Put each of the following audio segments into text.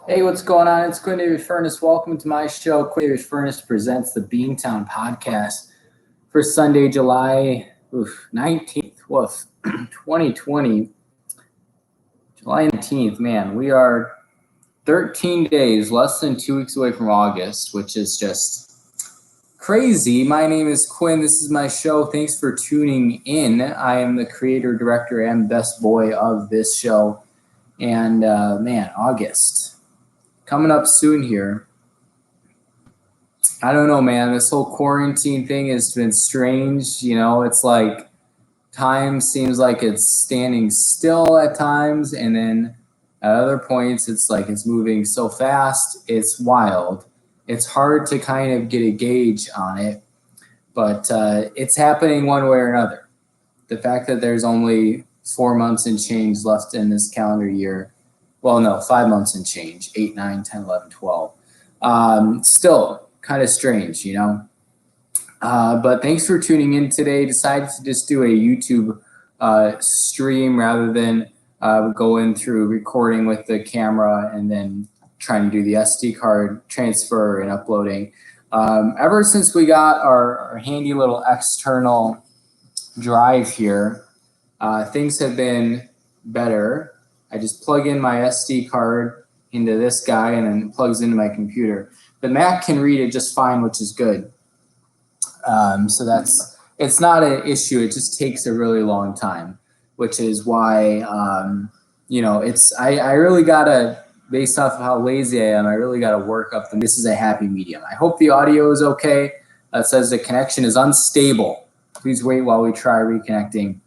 Hey, what's going on? It's Quinn with Furness. Welcome to my show. Quinn with Furness presents the Beantown podcast for Sunday, July 19th, 2020. July 19th, man, we are 13 days, less than 2 weeks away from August, which is just crazy. My name is Quinn. This is my show. Thanks for tuning in. I am the creator, director, and best boy of this show. And man, August. Coming up soon here. I don't know, man. This whole quarantine thing has been strange. You know, it's like time seems like it's standing still at times, and then at other points, it's like it's moving so fast. It's wild. It's hard to kind of get a gauge on it, but it's happening one way or another. The fact that there's only 4 months and change left in this calendar year. Well, no, 5 months and change, 8, 9, 10, 11, 12. Still kind of strange, you know? But thanks for tuning in today. Decided to just do a YouTube stream rather than going through recording with the camera and then trying to do the SD card transfer and uploading. Ever since we got our handy little external drive here, things have been better. I just plug in my SD card into this guy and then it plugs into my computer. The Mac can read it just fine, which is good. So it's not an issue. It just takes a really long time, which is why, I really gotta, based off of how lazy I am, I really gotta work up this is a happy medium. I hope the audio is okay. It says the connection is unstable. Please wait while we try reconnecting.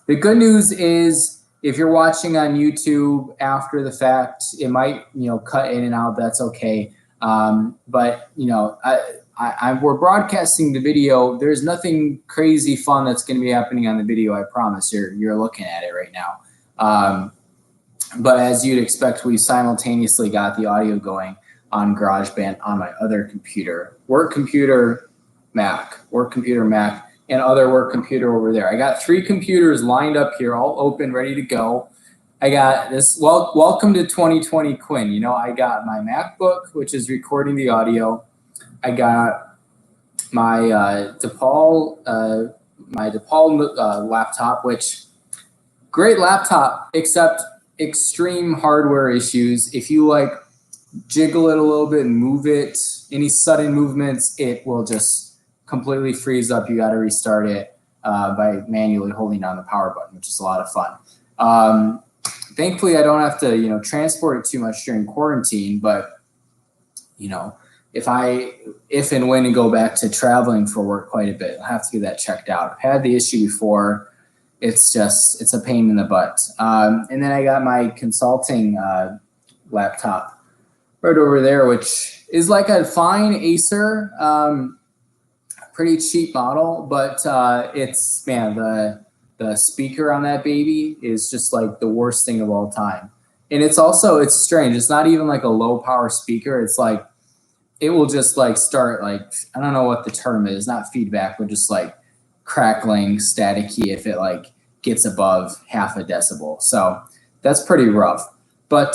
The good news is, if you're watching on YouTube after the fact, it might, cut in and out. That's okay. But we're broadcasting the video. There's nothing crazy fun that's going to be happening on the video. I promise. You're looking at it right now. But as you'd expect, we simultaneously got the audio going on GarageBand on my other computer, work computer, Mac, and other work computer over there. I got 3 computers lined up here, all open, ready to go. I got this. Welcome to 2020, Quinn. I got my MacBook, which is recording the audio. I got my DePaul laptop, which great laptop, except extreme hardware issues. If you jiggle it a little bit and move it, any sudden movements, it will just completely freeze up. You got to restart it by manually holding down the power button, which is a lot of fun. Thankfully, I don't have to, transport it too much during quarantine. But, if and when I go back to traveling for work quite a bit, I'll have to get that checked out. I've had the issue before. It's a pain in the butt. And then I got my consulting laptop right over there, which is like a fine Acer. Pretty cheap model, but it's, man, the speaker on that baby is just like the worst thing of all time. And it's strange. It's not even like a low power speaker. It's like, it will just start I don't know what the term is, not feedback, but just crackling, staticky if it gets above half a decibel. So that's pretty rough. But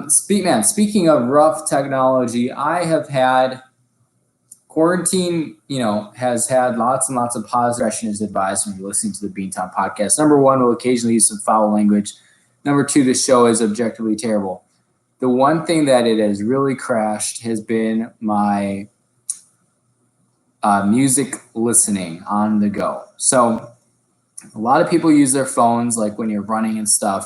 speaking of rough technology, I have had quarantine, has had lots and lots of positive expression is advised when you're listening to the Beantown podcast. Number 1, we'll occasionally use some foul language. Number 2, the show is objectively terrible. The one thing that it has really crashed has been my music listening on the go. So a lot of people use their phones when you're running and stuff.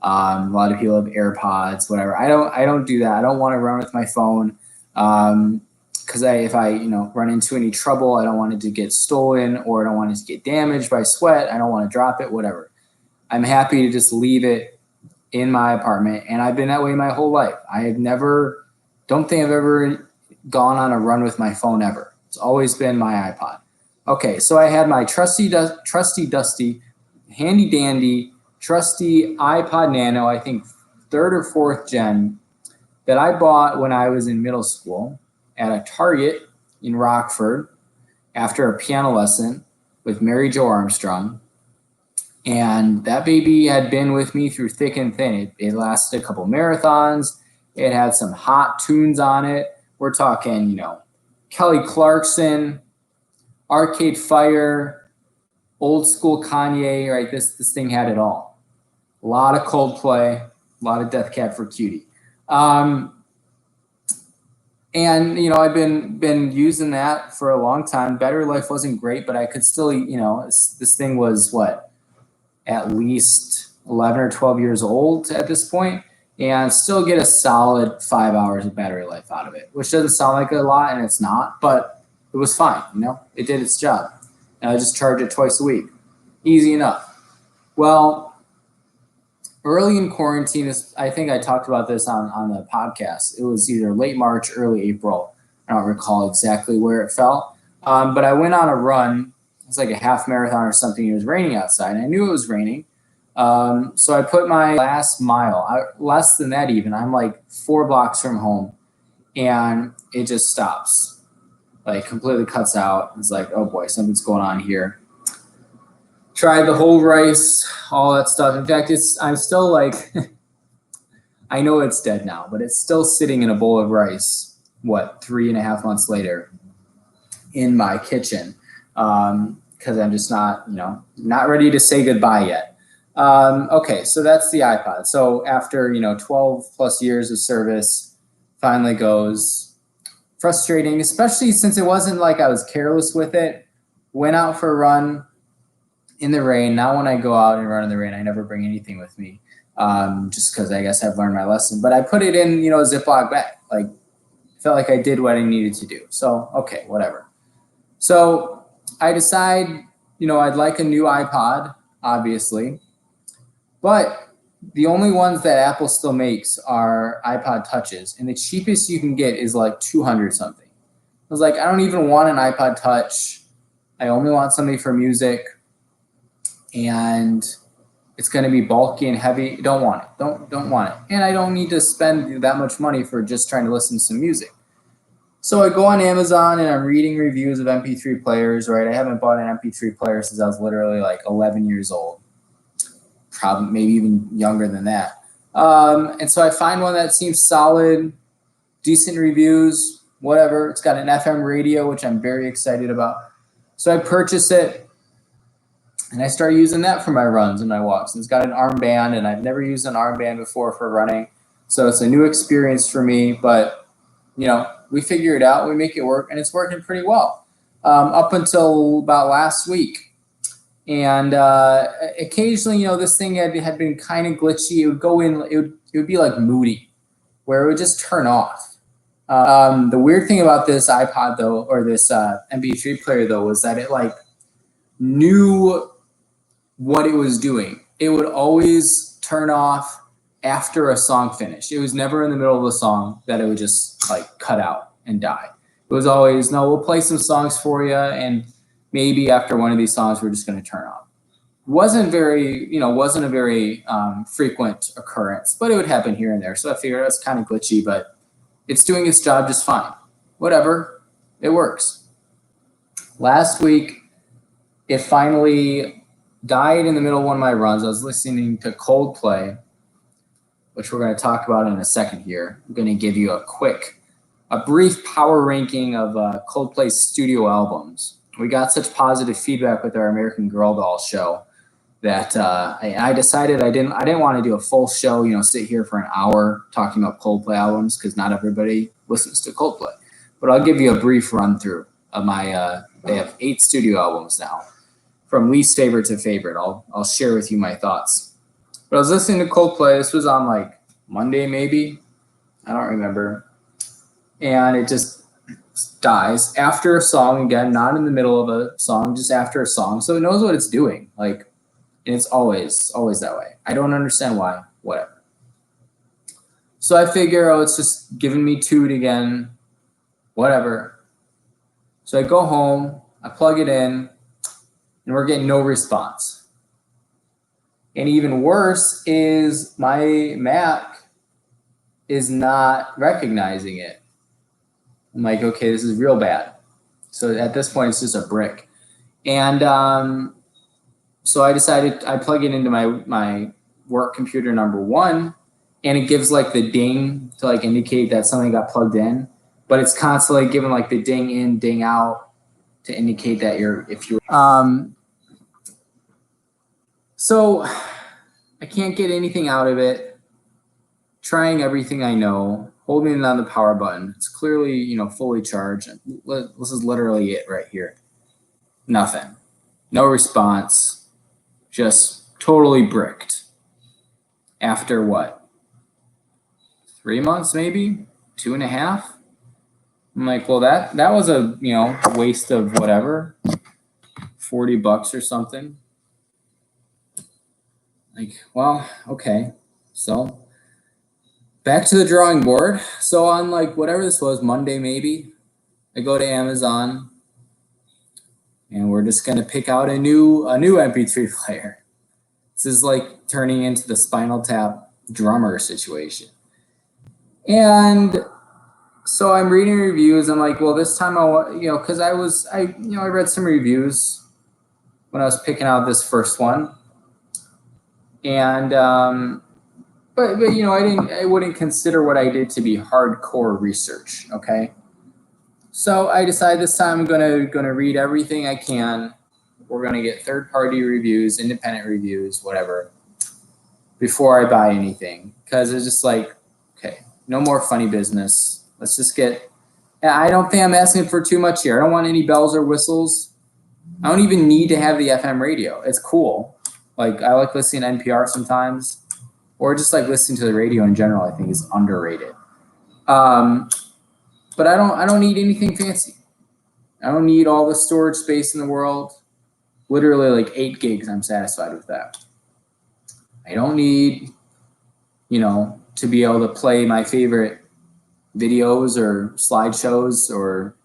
A lot of people have AirPods, whatever. I don't do that. I don't want to run with my phone. Because if I run into any trouble, I don't want it to get stolen or I don't want it to get damaged by sweat. I don't want to drop it, whatever. I'm happy to just leave it in my apartment, and I've been that way my whole life. Don't think I've ever gone on a run with my phone ever. It's always been my iPod. Okay, so I had my trusty dusty, handy dandy, trusty iPod Nano, I think 3rd or 4th gen, that I bought when I was in middle school at a Target in Rockford after a piano lesson with Mary Jo Armstrong. And that baby had been with me through thick and thin. It lasted a couple marathons. It had some hot tunes on it. We're talking, you know, Kelly Clarkson, Arcade Fire, old school Kanye, right? This thing had it all. A lot of Coldplay, a lot of Death Cab for Cutie. And, you know, I've been using that for a long time. Battery life wasn't great, but I could still, you know, this thing was what, at least 11 or 12 years old at this point, and still get a solid 5 hours of battery life out of it, which doesn't sound like a lot, and it's not, but it was fine, you know, it did its job. And I just charge it twice a week. Easy enough. Well, early in quarantine, I think I talked about this on the podcast. It was either late March, early April. I don't recall exactly where it fell. But I went on a run. It was like a half marathon or something. It was raining outside. I knew it was raining. So I put my last mile, less than that even. I'm like 4 blocks from home. And it just stops. Like completely cuts out. It's like, oh boy, something's going on here. Tried the whole rice, all that stuff. In fact, I'm still like, I know it's dead now, but it's still sitting in a bowl of rice, 3.5 months later in my kitchen. Because I'm just not, you know, not ready to say goodbye yet. Okay, so that's the iPod. So after, you know, 12 plus years of service, finally goes. Frustrating, especially since it wasn't like I was careless with it. Went out for a run in the rain. Now when I go out and run in the rain, I never bring anything with me, just because I guess I've learned my lesson. But I put it in, you know, a Ziploc bag. Like, felt like I did what I needed to do. So, okay, whatever. So I decide, you know, I'd like a new iPod, obviously. But the only ones that Apple still makes are iPod Touches. And the cheapest you can get is like 200 something. I was like, I don't even want an iPod Touch. I only want something for music. And it's going to be bulky and heavy. Don't want it. Don't want it. And I don't need to spend that much money for just trying to listen to some music. So I go on Amazon and I'm reading reviews of MP3 players, right? I haven't bought an MP3 player since I was literally like 11 years old. Probably maybe even younger than that. And so I find one that seems solid, decent reviews, whatever. It's got an FM radio, which I'm very excited about. So I purchase it. And I start using that for my runs and my walks. And it's got an armband, and I've never used an armband before for running. So it's a new experience for me, but, you know, we figure it out, we make it work, and it's working pretty well up until about last week. And occasionally, you know, this thing had been kind of glitchy. It would go in, it would be like moody, where it would just turn off. The weird thing about this iPod, though, or this MP3 player, though, was that it like knew what it was doing. It would always turn off after a song finished. It was never in the middle of a song that it would just like cut out and die. It was always, no, we'll play some songs for you, and maybe after one of these songs we're just going to turn off. Wasn't a very frequent occurrence, but it would happen here and there. So I figured it's kind of glitchy, but it's doing its job just fine. Whatever, it works. Last week, it finally died in the middle of one of my runs. I was listening to Coldplay, which we're going to talk about in a second here. I'm going to give you a brief power ranking of Coldplay's studio albums. We got such positive feedback with our American Girl doll show that I decided I didn't want to do a full show, you know, sit here for an hour talking about Coldplay albums, because not everybody listens to Coldplay. But I'll give you a brief run through of my. They have 8 studio albums now, from least favorite to favorite. I'll share with you my thoughts. But I was listening to Coldplay. This was on like Monday, maybe. I don't remember. And it just dies after a song, again, not in the middle of a song, just after a song. So it knows what it's doing. Like, and it's always that way. I don't understand why. Whatever. So I figure, it's just giving me toot again. Whatever. So I go home, I plug it in, and we're getting no response. And even worse is my Mac is not recognizing it. I'm like, okay, this is real bad. So at this point, it's just a brick. And so I decided I plug it into my work computer number 1, and it gives like the ding to like indicate that something got plugged in, but it's constantly giving like the ding in, ding out to indicate that so I can't get anything out of it. Trying everything I know, holding it on the power button. It's clearly, fully charged. This is literally it right here. Nothing. No response. Just totally bricked. After what? 3 months, maybe? 2.5? I'm like, well, that was a, waste of whatever, $40 or something. Like, well, okay. So back to the drawing board. So on like whatever this was, Monday maybe, I go to Amazon and we're just gonna pick out a new MP3 player. This is like turning into the Spinal Tap drummer situation. And so I'm reading reviews. I'm like, well, this time I want, because I read some reviews when I was picking out this first one, and but I wouldn't consider what I did to be hardcore research. Okay, so I decided this time I'm gonna read everything I can. We're gonna get third-party reviews, independent reviews, whatever, before I buy anything, because it's just like, okay, no more funny business. Let's just get. I don't think I'm asking for too much here. I don't want any bells or whistles. I don't even need to have the FM radio. It's cool. Like, I like listening to NPR sometimes, or just like listening to the radio in general. I think is underrated. But I don't need anything fancy. I don't need all the storage space in the world. Literally like 8 gigs. I'm satisfied with that. I don't need, to be able to play my favorite videos or slideshows or,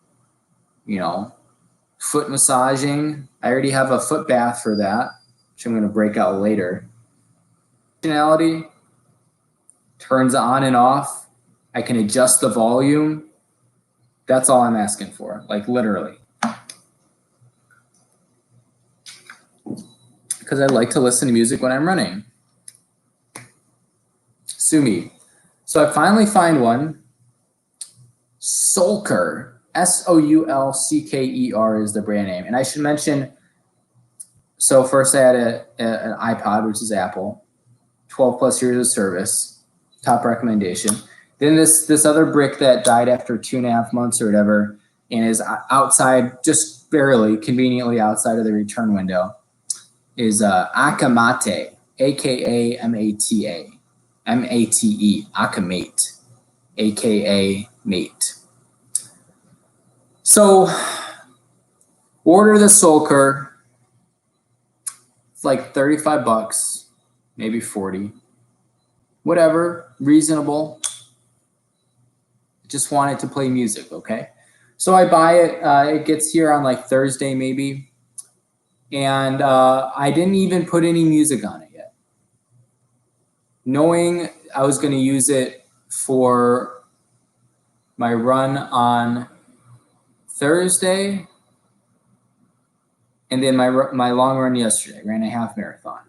foot massaging. I already have a foot bath for that, which I'm going to break out later. Functionality turns on and off. I can adjust the volume. That's all I'm asking for, like literally. Because I like to listen to music when I'm running. Sue me. So I finally find one. Soulker, Soulcker is the brand name. And I should mention, so first I had an iPod, which is Apple, 12 plus years of service, top recommendation. Then this other brick that died after 2.5 months or whatever, and is outside, just barely, conveniently outside of the return window, is Akamate, A-K-A-M-A-T-A, M-A-T-E, Akamate, A-K-A Mate. So order the Soulker. It's like $35, maybe 40, whatever, reasonable. Just wanted to play music, okay? So I buy it. It gets here on like Thursday maybe. And I didn't even put any music on it yet. Knowing I was going to use it for my run on Thursday, and then my long run yesterday. I ran a half marathon,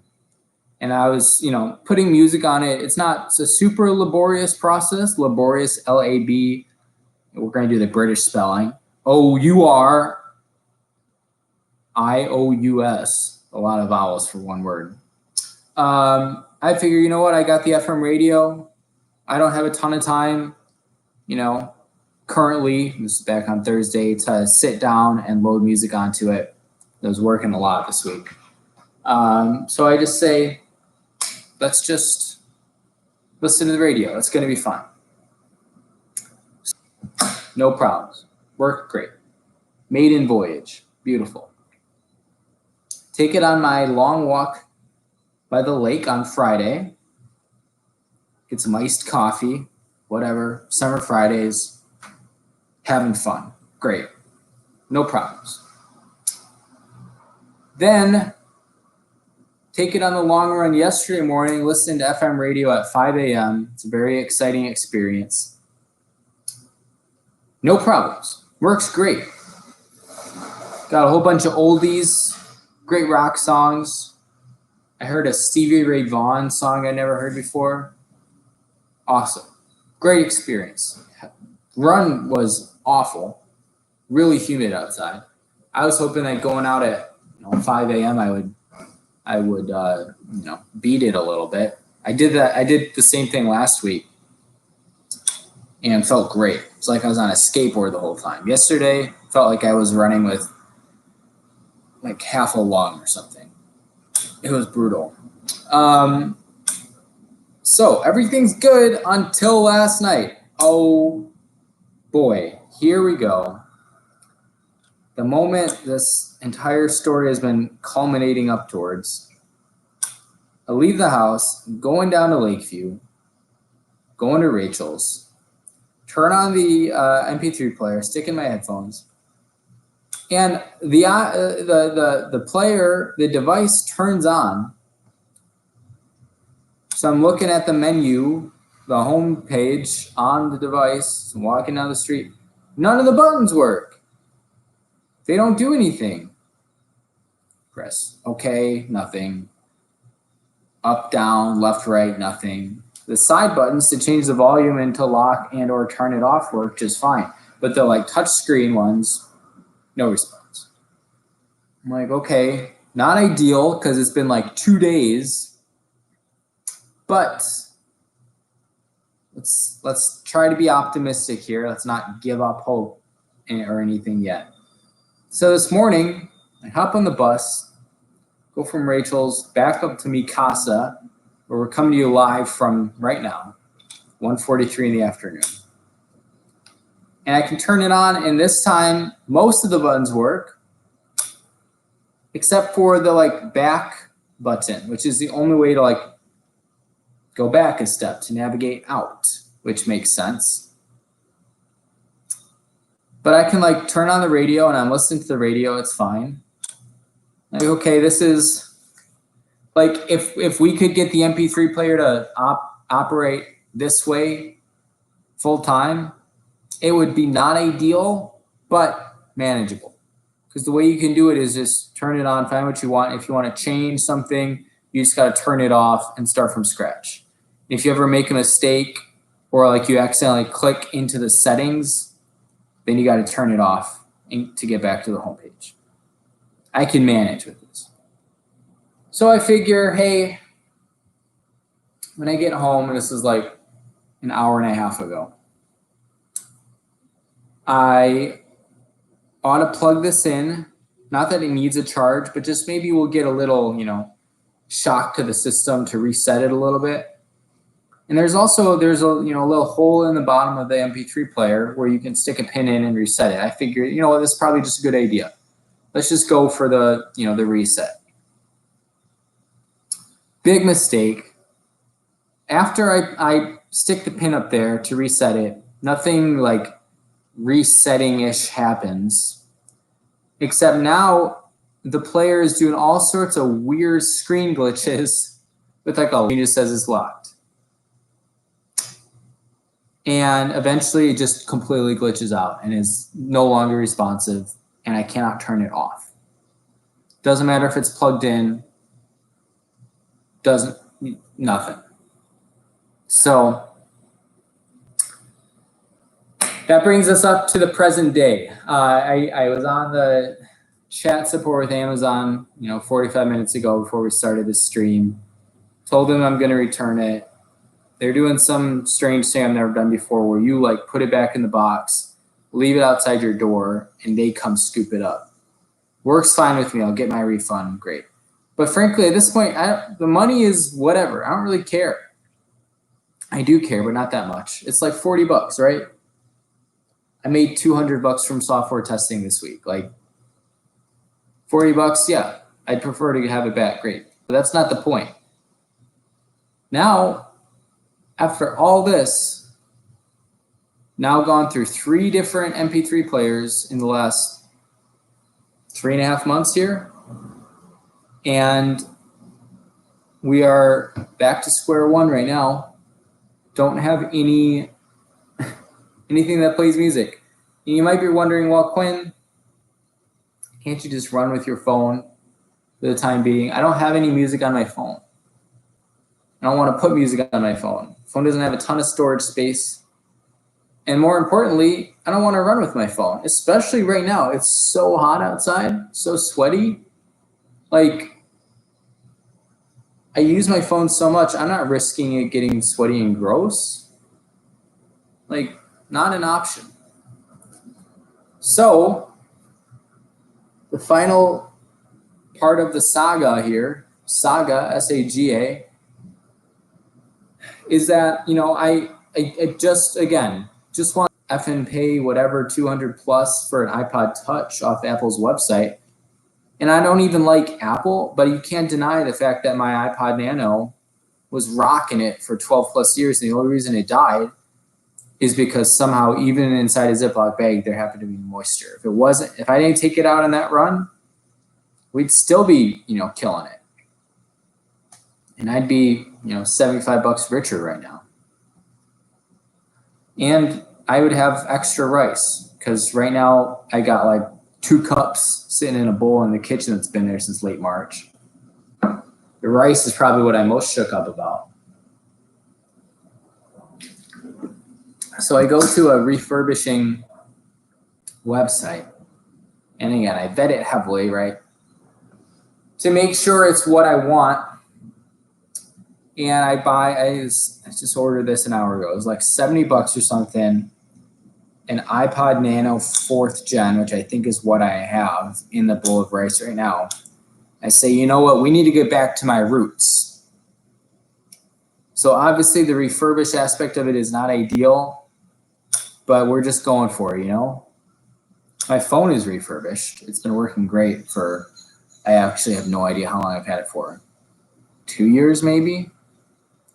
and I was putting music on it. It's a super laborious process. Laborious, L-A-B. We're going to do the British spelling. O-U-R-I-O-U-S. A lot of vowels for one word. I figure, I got the FM radio. I don't have a ton of time, currently, this is back on Thursday, to sit down and load music onto it. I was working a lot this week. So I just say, let's just listen to the radio. It's going to be fun. No problems. Worked great. Maiden voyage. Beautiful. Take it on my long walk by the lake on Friday. Get some iced coffee, whatever. Summer Fridays. Having fun. Great. No problems. Then take it on the long run yesterday morning, listening to FM radio at 5 a.m. It's a very exciting experience. No problems. Works great. Got a whole bunch of oldies, great rock songs. I heard a Stevie Ray Vaughan song I never heard before. Awesome. Great experience. Run was awful. Really humid outside. I was hoping that going out at 5 a.m. I would beat it a little bit. I did that. I did the same thing last week and felt great. It's like I was on a skateboard the whole time. Yesterday felt like I was running with like half a lung or something. It was brutal. So everything's good until last night. Oh boy, here we go. The moment this entire story has been culminating up towards. I leave the house, going down to Lakeview, going to Rachel's, turn on the MP3 player, stick in my headphones, and the player, the device turns on. So I'm looking at the menu, the home page on the device, walking down the street. None of the buttons work. They don't do anything. Press OK, nothing. Up, down, left, right, nothing. The side buttons to change the volume and to lock and or turn it off work just fine. But the like touch screen ones, no response. I'm like, okay, not ideal because it's been like 2 days. But let's try to be optimistic here. Let's not give up hope or anything yet. So this morning, I hop on the bus, go from Rachel's back up to Mikasa, where we're coming to you live from right now, 1:43 in the afternoon. And I can turn it on, and this time, most of the buttons work, except for the like back button, which is the only way to like go back a step to navigate out, which makes sense. But I can like turn on the radio and I'm listening to the radio, it's fine. Like, okay, this is like if we could get the MP3 player to operate this way full time, it would be not ideal, but manageable. Because the way you can do it is just turn it on, find what you want. If you want to change something, you just got to turn it off and start from scratch. If you ever make a mistake or like you accidentally click into the settings, then you got to turn it off to get back to the homepage. I can manage with this. So I figure, hey, when I get home, and this is like an hour and a half ago, I ought to plug this in. Not that it needs a charge, but just maybe we'll get a little, shock to the system to reset it a little bit. And there's a little hole in the bottom of the MP3 player where you can stick a pin in and reset it. I figure, this is probably just a good idea. Let's just go for the reset. Big mistake. After I stick the pin up there to reset it, nothing like resetting-ish happens. Except now the player is doing all sorts of weird screen glitches with like it just says it's locked. And eventually it just completely glitches out and is no longer responsive, and I cannot turn it off. Doesn't matter if it's plugged in, nothing. So that brings us up to the present day. I was on the chat support with Amazon, 45 minutes ago before we started this stream. Told them I'm going to return it. They're doing some strange thing I've never done before where you like put it back in the box, leave it outside your door, and they come scoop it up. Works fine with me. I'll get my refund. Great. But frankly, at this point, the money is whatever. I don't really care. I do care, but not that much. It's like $40, right? I made $200 from software testing this week. Like $40, yeah. I'd prefer to have it back. Great. But that's not the point. Now, after all this, now gone through 3 different MP3 players in the last 3.5 months here, and we are back to square one right now. Don't have anything that plays music. And you might be wondering, well, Quinn, can't you just run with your phone for the time being? I don't have any music on my phone. I don't want to put music on my phone. Phone doesn't have a ton of storage space. And more importantly, I don't want to run with my phone, especially right now. It's so hot outside, so sweaty. Like, I use my phone so much, I'm not risking it getting sweaty and gross. Like, not an option. So, the final part of the saga here, saga, S-A-G-A, is that, I just want to effing pay whatever 200 plus for an iPod Touch off Apple's website. And I don't even like Apple, but you can't deny the fact that my iPod Nano was rocking it for 12 plus years. And the only reason it died is because somehow, even inside a Ziploc bag, there happened to be moisture. If I didn't take it out on that run, we'd still be, killing it. And I'd be, $75 richer right now. And I would have extra rice because right now I got like 2 cups sitting in a bowl in the kitchen that's been there since late March. The rice is probably what I'm most shook up about. So I go to a refurbishing website. And again, I vet it heavily, right? To make sure it's what I want. And I just ordered this an hour ago. It was like $70 or something. An iPod Nano 4th gen, which I think is what I have in the bowl of rice right now. I say, you know what? We need to get back to my roots. So obviously the refurbished aspect of it is not ideal, but we're just going for it, My phone is refurbished. It's been working great I actually have no idea how long I've had it for. 2 years maybe?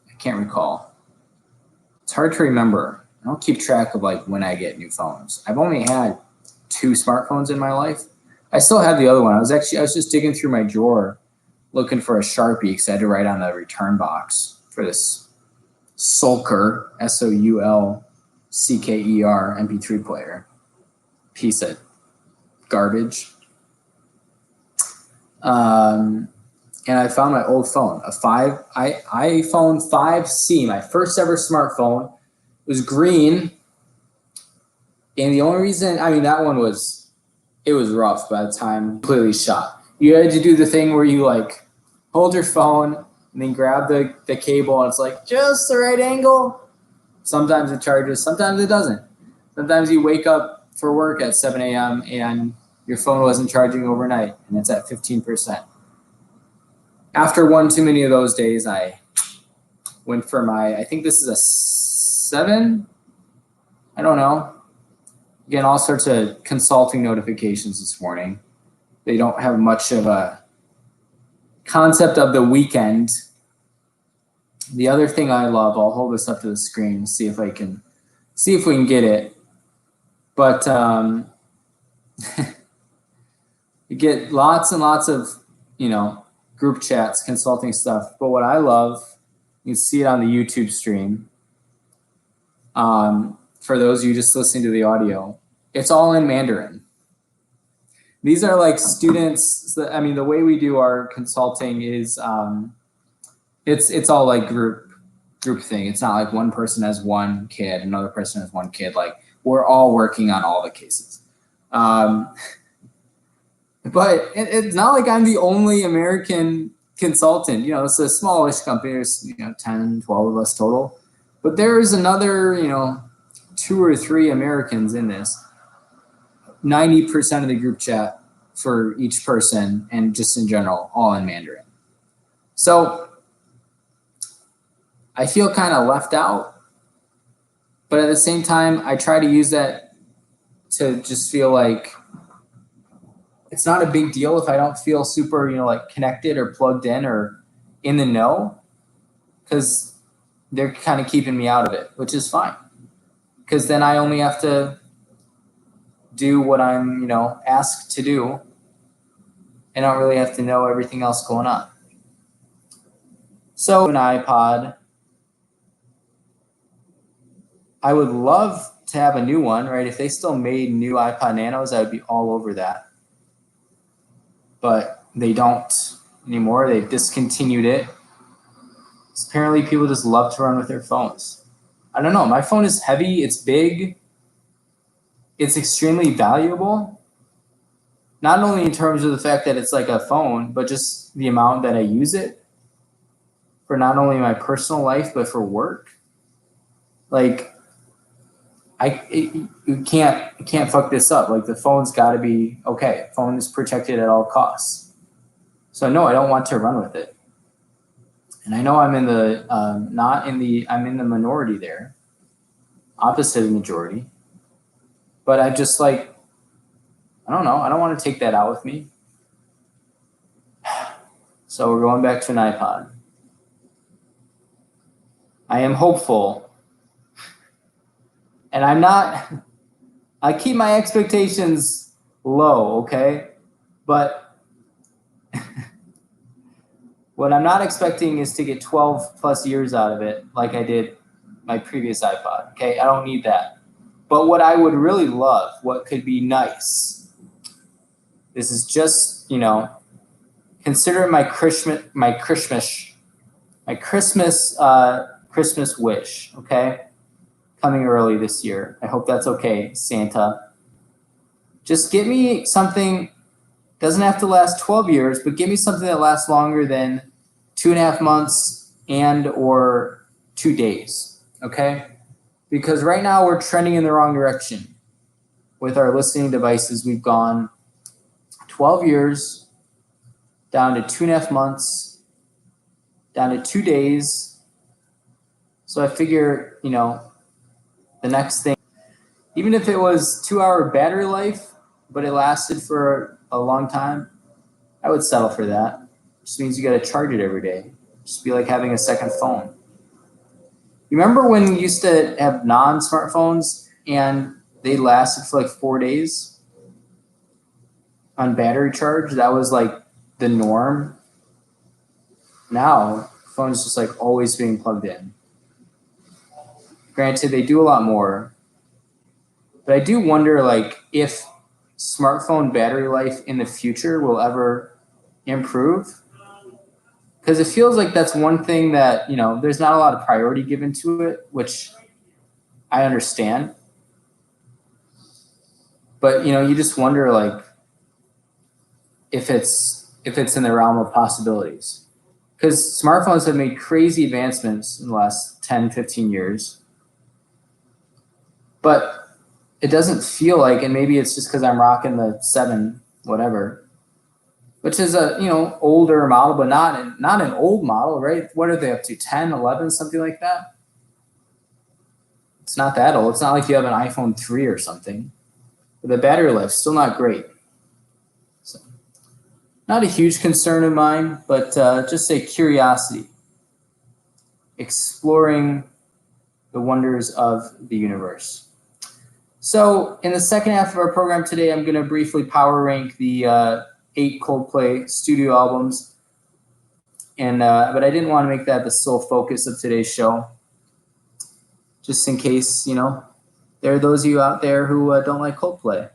I can't recall. It's hard to remember. I don't keep track of when I get new phones. I've only had 2 smartphones in my life. I still have the other one. I was just digging through my drawer looking for a Sharpie because I had to write on the return box for this Sulker, Soulcker MP3 player. Piece of garbage. And I found my old phone, iPhone 5C, my first ever smartphone. It was green. And the only reason, that one was rough by the time completely shot. You had to do the thing where you hold your phone and then grab the cable and it's just the right angle. Sometimes it charges, sometimes it doesn't. Sometimes you wake up for work at 7 a.m. and your phone wasn't charging overnight and it's at 15%. After one too many of those days, I went for I think this is a 7. I don't know. Again, all sorts of consulting notifications this morning. They don't have much of a concept of the weekend. The other thing I love, I'll hold this up to the screen and see if we can get it. But you get lots and lots of, group chats, consulting stuff. But what I love, you can see it on the YouTube stream. For those of you just listening to the audio, it's all in Mandarin. These are students. The way we do our consulting is it's all group thing. It's not one person has one kid, another person has one kid. We're all working on all the cases. But it's not like I'm the only American consultant. It's a smallish company. There's 10, 12 of us total. But there's another 2 or 3 Americans in this. 90% of the group chat for each person and just in general, all in Mandarin. So I feel kind of left out, but at the same time, I try to use that to just feel it's not a big deal if I don't feel super, connected or plugged in or in the know, because they're kind of keeping me out of it, which is fine. Because then I only have to do what I'm, asked to do. I don't really have to know everything else going on. So an iPod, I would love to have a new one, right? If they still made new iPod Nanos, I would be all over that. But they don't anymore. They've discontinued it. Apparently people just love to run with their phones. I don't know. My phone is heavy. It's big. It's extremely valuable. Not only in terms of the fact that it's like a phone, but just the amount that I use it for not only my personal life, but for work. Like, you can't fuck this up. Like, the phone's got to be okay. Phone is protected at all costs. So no, I don't want to run with it. And I know I'm in the I'm in the minority there, opposite of majority. But I just like, I don't know. I don't want to take that out with me. So we're going back to an iPod. I am hopeful. And I keep my expectations low, okay? But what I'm not expecting is to get 12 plus years out of it like I did my previous iPod, okay? I don't need that. But what I would really love, what could be nice, this is just, consider my Christmas wish, okay? Coming early this year. I hope that's okay, Santa. Just get me something, doesn't have to last 12 years, but give me something that lasts longer than 2.5 months and or 2 days, okay? Because right now we're trending in the wrong direction. With our listening devices, we've gone 12 years, down to 2.5 months, down to 2 days. So I figure, the next thing, even if it was 2-hour battery life, but it lasted for a long time, I would settle for that. Just means you got to charge it every day. Just be like having a second phone. You remember when you used to have non-smartphones and they lasted for like 4 days on battery charge? That was like the norm. Now, phone's just like always being plugged in. Granted, they do a lot more, but I do wonder like if smartphone battery life in the future will ever improve. Because it feels like that's one thing that, there's not a lot of priority given to it, which I understand. But, you just wonder like if it's in the realm of possibilities. Because smartphones have made crazy advancements in the last 10, 15 years. But it doesn't feel like, and maybe it's just because I'm rocking the 7, whatever, which is a, older model, but not an old model, right? What are they up to, 10, 11, something like that? It's not that old. It's not like you have an iPhone 3 or something. But the battery life's still not great. So, not a huge concern of mine, but just a curiosity. Exploring the wonders of the universe. So in the second half of our program today, I'm going to briefly power rank the 8 Coldplay studio albums. And but I didn't want to make that the sole focus of today's show. Just in case, there are those of you out there who don't like Coldplay.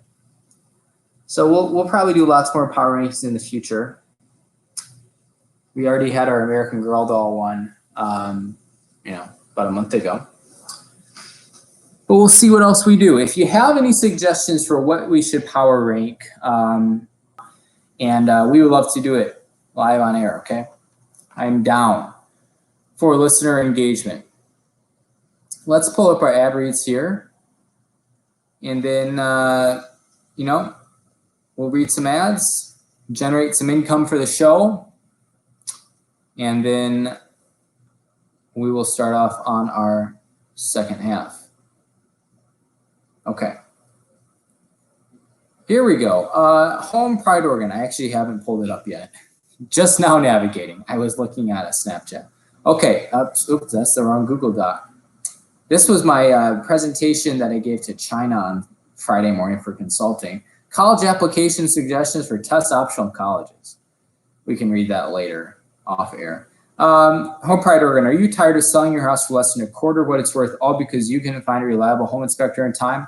So we'll probably do lots more power rankings in the future. We already had our American Girl doll one, about a month ago. But we'll see what else we do. If you have any suggestions for what we should power rank, and we would love to do it live on air, okay? I'm down for listener engagement. Let's pull up our ad reads here. And then, we'll read some ads, generate some income for the show, and then we will start off on our second half. Okay. Here we go. Home Pride Organ. I actually haven't pulled it up yet. Just now navigating. I was looking at a Snapchat. Okay. Oops, that's the wrong Google Doc. This was my presentation that I gave to China on Friday morning for consulting. College application suggestions for test optional colleges. We can read that later off air. Home Pride Organ. Are you tired of selling your house for less than a quarter of what it's worth, all because you couldn't find a reliable home inspector in time?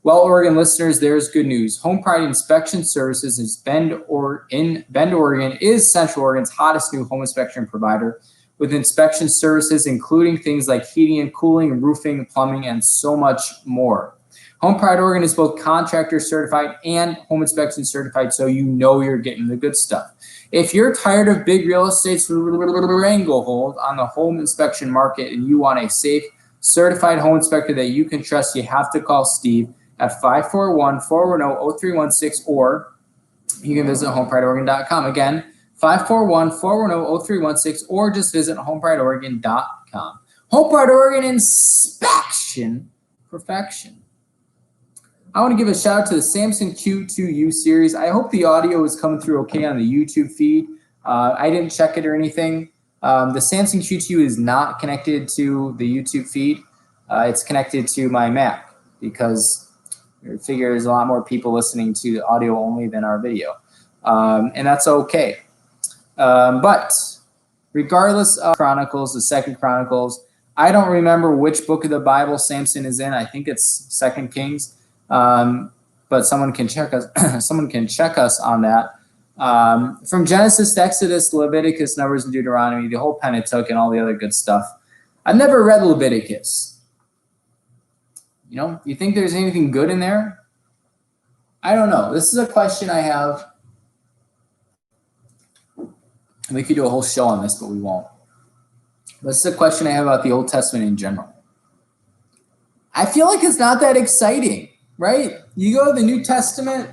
Well, Oregon listeners, there's good news. Home Pride Inspection Services in Bend, Oregon is Central Oregon's hottest new home inspection provider with inspection services, including things like heating and cooling, roofing, plumbing, and so much more. Home Pride Oregon is both contractor certified and home inspection certified, so you know you're getting the good stuff. If you're tired of big real estate's stranglehold on the home inspection market and you want a safe, certified home inspector that you can trust, you have to call Steve at 541-410-0316, or you can visit homeprideoregon.com. Again, 541-410-0316, or just visit homeprideoregon.com. Home Pride Oregon, inspection perfection. I want to give a shout out to the Samson Q2U series. I hope the audio is coming through okay on the YouTube feed. I didn't check it or anything. The Samson Q2U is not connected to the YouTube feed. It's connected to my Mac because I figure there's a lot more people listening to the audio only than our video. And that's okay. But regardless of Chronicles, the Second Chronicles, I don't remember which book of the Bible Samson is in. I think it's 2 Kings. But someone can check us. Someone can check us on that. From Genesis to Exodus, Leviticus, Numbers, and Deuteronomy, the whole Pentateuch, and all the other good stuff. I've never read Leviticus. You know, you think there's anything good in there? I don't know. This is a question I have. We could do a whole show on this, but we won't. This is a question I have about the Old Testament in general. I feel like it's not that exciting. Right? You go to the New Testament,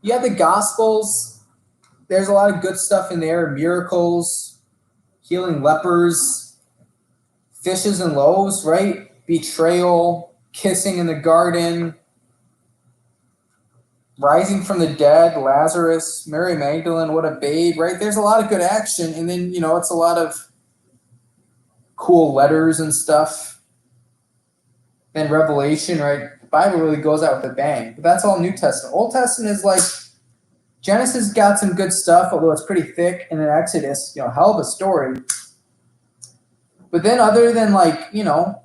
you have the Gospels. There's a lot of good stuff in there. Miracles, healing lepers, fishes and loaves, right? Betrayal, kissing in the garden, rising from the dead, Lazarus, Mary Magdalene, what a babe, right? There's a lot of good action. And then, you know, it's a lot of cool letters and stuff. And Revelation, right? Bible really goes out with a bang, but that's all New Testament. Old Testament is like Genesis got some good stuff, although it's pretty thick, and then Exodus, you know, hell of a story. But then other than like, you know,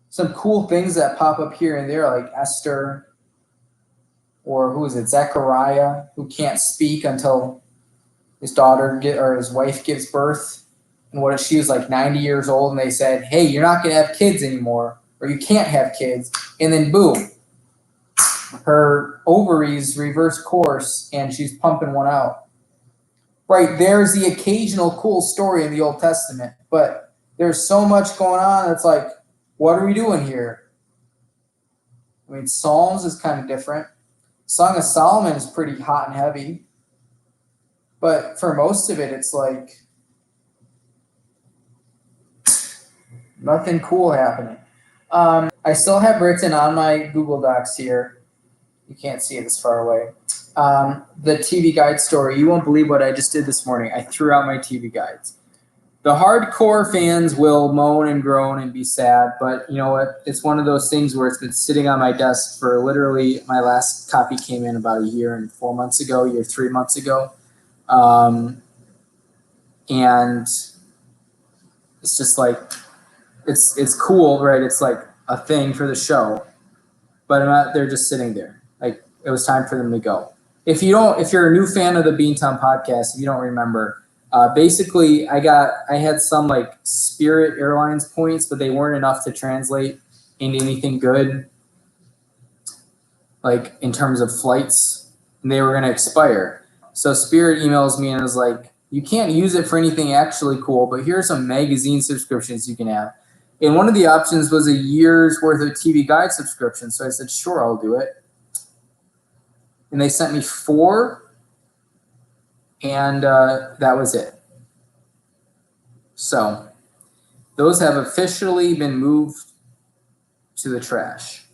some cool things that pop up here and there, like Esther, or who is it, Zechariah, who can't speak until his daughter or his wife gives birth, and what if she was like 90 years old and they said, hey, you're not going to have kids anymore, or you can't have kids, and then boom, her ovaries reverse course and she's pumping one out. Right, there's the occasional cool story in the Old Testament, but there's so much going on that's like, what are we doing here? I mean, Psalms is kind of different. Song of Solomon is pretty hot and heavy, but for most of it, it's like nothing cool happening. I still have written on my Google Docs here, you can't see it this far away, the TV guide story. You won't believe what I just did this morning. I threw out my TV guides. The hardcore fans will moan and groan and be sad, but you know what? It's one of those things where it's been sitting on my desk for literally, my last copy came in about 3 months ago. And it's just like, it's cool, right? It's like a thing for the show, but they're just sitting there. Like, it was time for them to go. If you're a new fan of the Beantown podcast, if you don't remember, basically I had some like Spirit Airlines points, but they weren't enough to translate into anything good, like in terms of flights, and they were going to expire. So Spirit emails me and was like, you can't use it for anything actually cool, but here are some magazine subscriptions you can have. And one of the options was a year's worth of TV guide subscription. So I said, sure, I'll do it. And they sent me 4, and that was it. So those have officially been moved to the trash.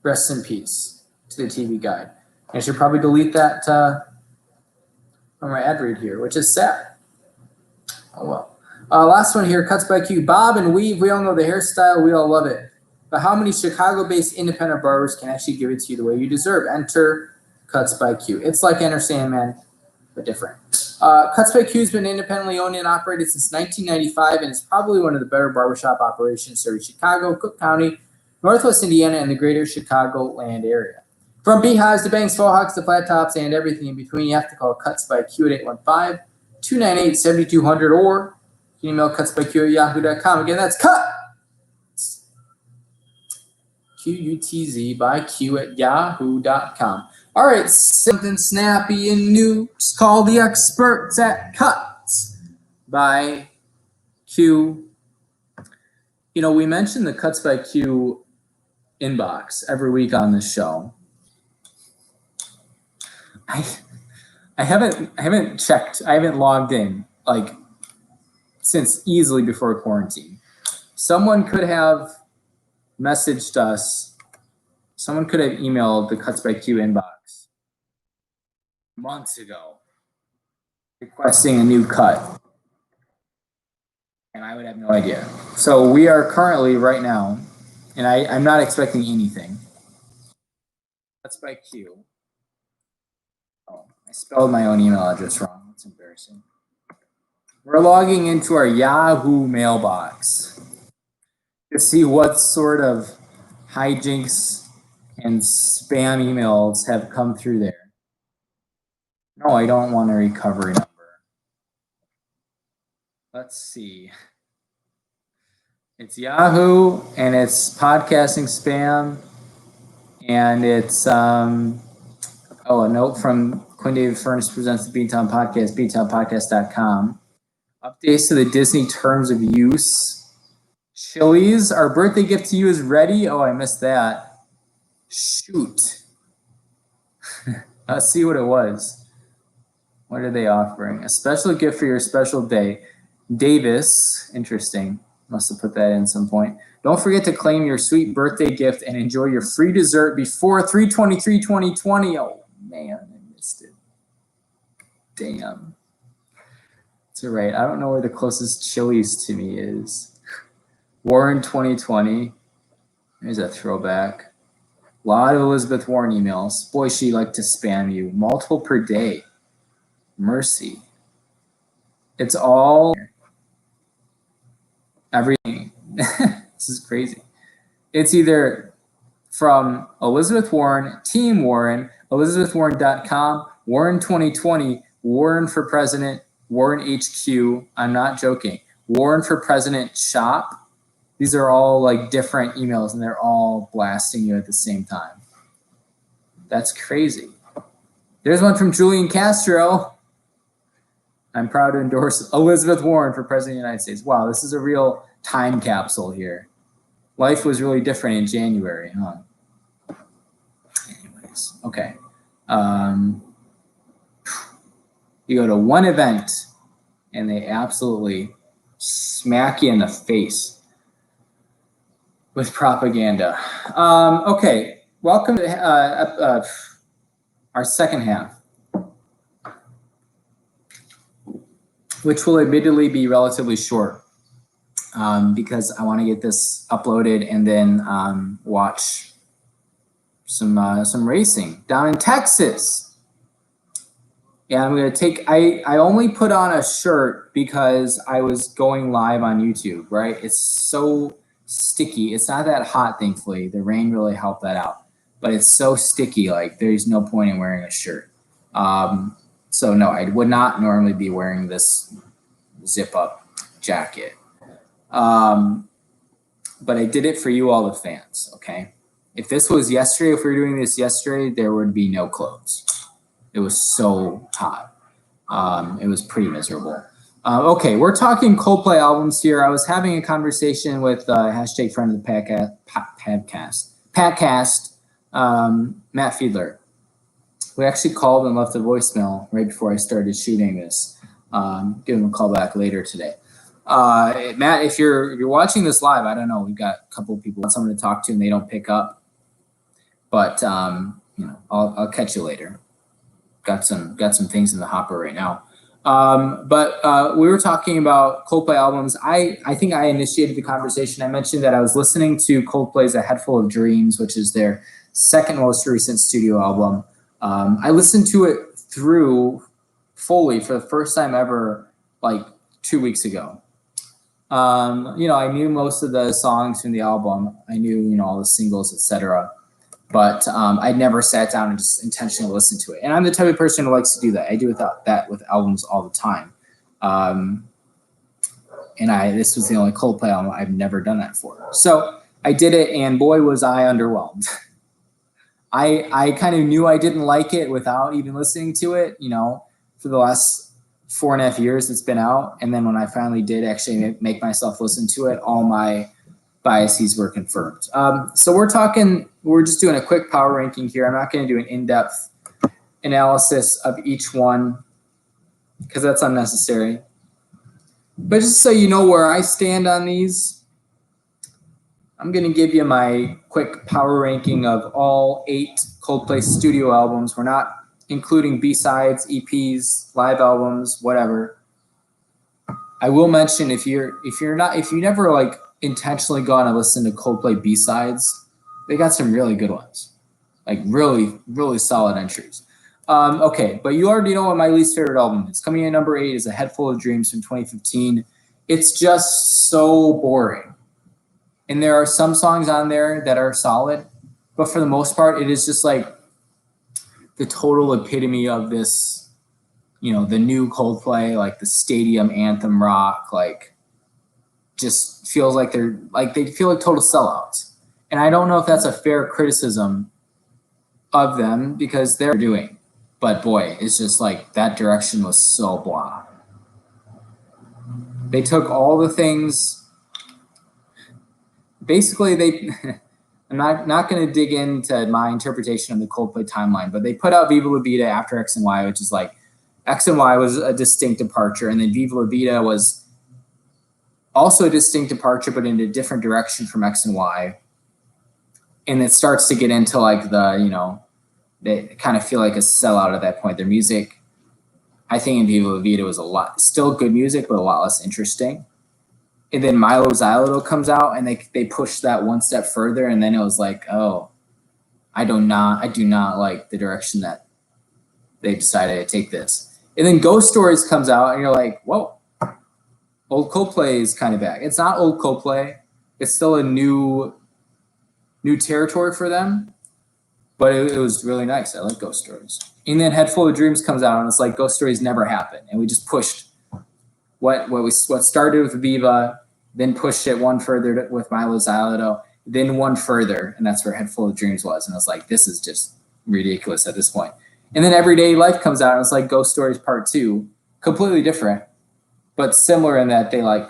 Rest in peace to the TV guide. I should probably delete that from my ad read here, which is sad. Oh well. Last one here, Cuts by Q. Bob and weave, we all know the hairstyle, we all love it. But how many Chicago-based independent barbers can actually give it to you the way you deserve? Enter Cuts by Q. It's like Enter Sandman, but different. Cuts by Q has been independently owned and operated since 1995, and is probably one of the better barbershop operations serving Chicago, Cook County, Northwest Indiana, and the greater Chicagoland area. From beehives to bangs, faux hawks to flat tops, and everything in between, you have to call Cuts by Q at 815-298-7200 or You can email cutsbyq@yahoo.com. Again, that's cut. Qutz by q@yahoo.com. All right, something snappy and new. Just call the experts at Cuts by Q. You know, we mentioned the Cuts by Q inbox every week on this show. I haven't checked. I haven't logged in like since easily before quarantine. Someone could have messaged us. Someone could have emailed the Cuts by Q inbox months ago requesting a new cut, and I would have no idea. So we are currently right now, and I'm not expecting anything. Cuts by Q. Oh, I spelled my own email address wrong. That's embarrassing. We're logging into our Yahoo mailbox to see what sort of hijinks and spam emails have come through there. No, I don't want a recovery number. Let's see. It's Yahoo, and it's podcasting spam, and it's a note from Quinn David Furness presents the Beantown podcast, beantownpodcast.com. Updates to the Disney terms of use. Chili's, our birthday gift to you is ready. Oh, I missed that. Shoot. Let's see what it was. What are they offering? A special gift for your special day. Davis, interesting. Must have put that in some point. Don't forget to claim your sweet birthday gift and enjoy your free dessert before 3/23/2020. Oh, man, I missed it. Damn. It's all right. I don't know where the closest Chili's to me is. Warren 2020. There's a throwback. A lot of Elizabeth Warren emails. Boy, she liked to spam you. Multiple per day. Mercy. It's all everything. This is crazy. It's either from Elizabeth Warren, Team Warren, elizabethwarren.com, Warren 2020, Warren for President, Warren HQ. I'm not joking. Warren for President Shop. These are all like different emails, and they're all blasting you at the same time. That's crazy. There's one from Julian Castro. I'm proud to endorse Elizabeth Warren for President of the United States. Wow, this is a real time capsule here. Life was really different in January, huh? Anyways, okay. You go to one event, and they absolutely smack you in the face with propaganda. Okay, welcome to our second half, which will admittedly be relatively short because I want to get this uploaded and then watch some racing down in Texas. Yeah, I'm going to take, I only put on a shirt because I was going live on YouTube, right? It's so sticky. It's not that hot, thankfully. The rain really helped that out. But it's so sticky, like there's no point in wearing a shirt. So no, I would not normally be wearing this zip-up jacket. But I did it for you all the fans, okay? If this was yesterday, if we were doing this yesterday, there would be no clothes. It was so hot. It was pretty miserable. Okay, we're talking Coldplay albums here. I was having a conversation with hashtag friend of the Patcast, Matt Fiedler. We actually called and left a voicemail right before I started shooting this. Give him a call back later today. Matt, if you're watching this live, I don't know. We've got a couple of people, want someone to talk to, and they don't pick up. But I'll catch you later. Got some things in the hopper right now. But we were talking about Coldplay albums. I think I initiated the conversation. I mentioned that I was listening to Coldplay's A Head Full of Dreams, which is their second most recent studio album. I listened to it through fully for the first time ever, like 2 weeks ago. I knew most of the songs from the album. I knew, all the singles, etc. But I'd never sat down and just intentionally listened to it. And I'm the type of person who likes to do that. I do that with albums all the time. And this was the only Coldplay album I've never done that for. So I did it, and boy, was I underwhelmed. I kind of knew I didn't like it without even listening to it, for the last 4.5 years it's been out. And then when I finally did actually make myself listen to it, all my biases were confirmed. So we're just doing a quick power ranking here. I'm not going to do an in-depth analysis of each one because that's unnecessary. But just so you know where I stand on these, I'm going to give you my quick power ranking of all 8 Coldplay studio albums. We're not including B-sides, EPs, live albums, whatever. I will mention if you never like intentionally gone and listened to Coldplay B-sides, they got some really good ones, like really, really solid entries. Okay, but you already know what my least favorite album is. Coming in number 8 is A Head Full of Dreams from 2015. It's just so boring. And there are some songs on there that are solid, but for the most part, it is just like the total epitome of this, the new Coldplay, like the stadium anthem rock, like just feels like they feel like total sellouts. And I don't know if that's a fair criticism of them because they're doing, but boy, it's just like that direction was so blah. They took all the things. Basically, I'm not going to dig into my interpretation of the Coldplay timeline, but they put out Viva La Vida after X and Y, which is like X and Y was a distinct departure, and then Viva La Vida was also a distinct departure, but in a different direction from X and Y. And it starts to get into like they kind of feel like a sellout at that point. Their music, I think in Viva La Vida was still good music, but a lot less interesting. And then Milo Xyloto comes out and they push that one step further. And then it was like, oh, I do not like the direction that they decided to take this. And then Ghost Stories comes out and you're like, whoa, old Coldplay is kind of back. It's not old Coldplay. It's still a new territory for them, but it was really nice. I like Ghost Stories. And then Head Full of Dreams comes out and it's like Ghost Stories never happened. And we just pushed what started with Viva, then pushed it one further with Milo Xyloto, then one further, and that's where Head Full of Dreams was. And I was like, this is just ridiculous at this point. And then Everyday Life comes out, and it's like Ghost Stories Part 2, completely different, but similar in that they like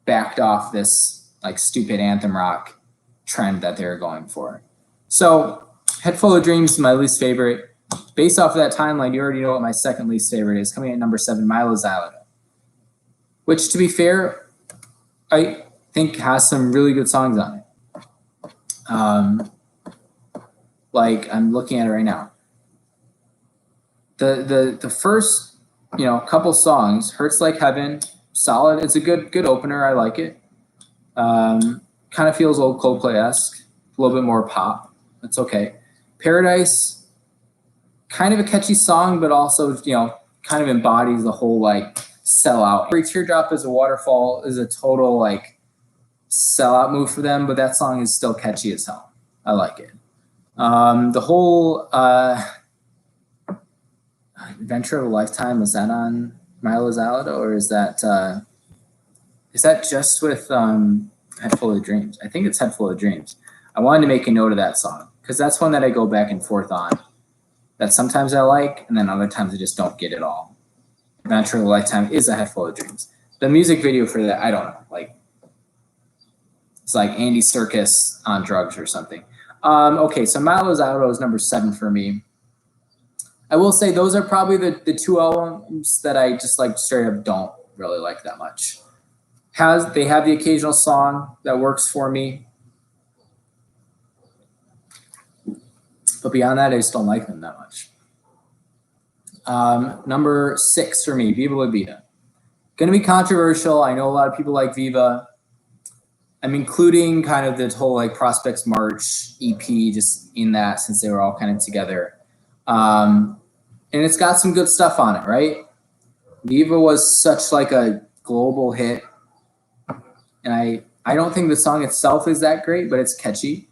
backed off this like stupid anthem rock trend that they were going for. So Head Full of Dreams is my least favorite. Based off of that timeline, you already know what my second least favorite is. Coming in at number 7, Milo Xyloto, which, to be fair, I think has some really good songs on it. Like I'm looking at it right now. The first, couple songs, Hurts Like Heaven, solid. It's a good opener. I like it. Kind of feels old Coldplay-esque, a little bit more pop. That's okay. Paradise, kind of a catchy song, but also, kind of embodies the whole like sellout. Every Teardrop is a Waterfall is a total like sellout move for them, but that song is still catchy as hell. I like it. The whole Adventure of a Lifetime, was that on Milo Xyloto, or is that just with Head Full of Dreams? I think it's Head Full of Dreams. I wanted to make a note of that song because that's one that I go back and forth on. That sometimes I like, and then other times I just don't get it all. Adventure of a Lifetime is A Head Full of Dreams. The music video for that, I don't know. Like, it's like Andy Serkis on drugs or something. Okay, so Milo Xyloto is number 7 for me. I will say those are probably the 2 albums that I just like straight up don't really like that much. They have the occasional song that works for me, but beyond that, I just don't like them that much. Number 6 for me, Viva La Vida. Going to be controversial. I know a lot of people like Viva. I'm including kind of the whole like Prospects March EP just in that since they were all kind of together. And it's got some good stuff on it, right? Viva was such like a global hit. And I don't think the song itself is that great, but it's catchy.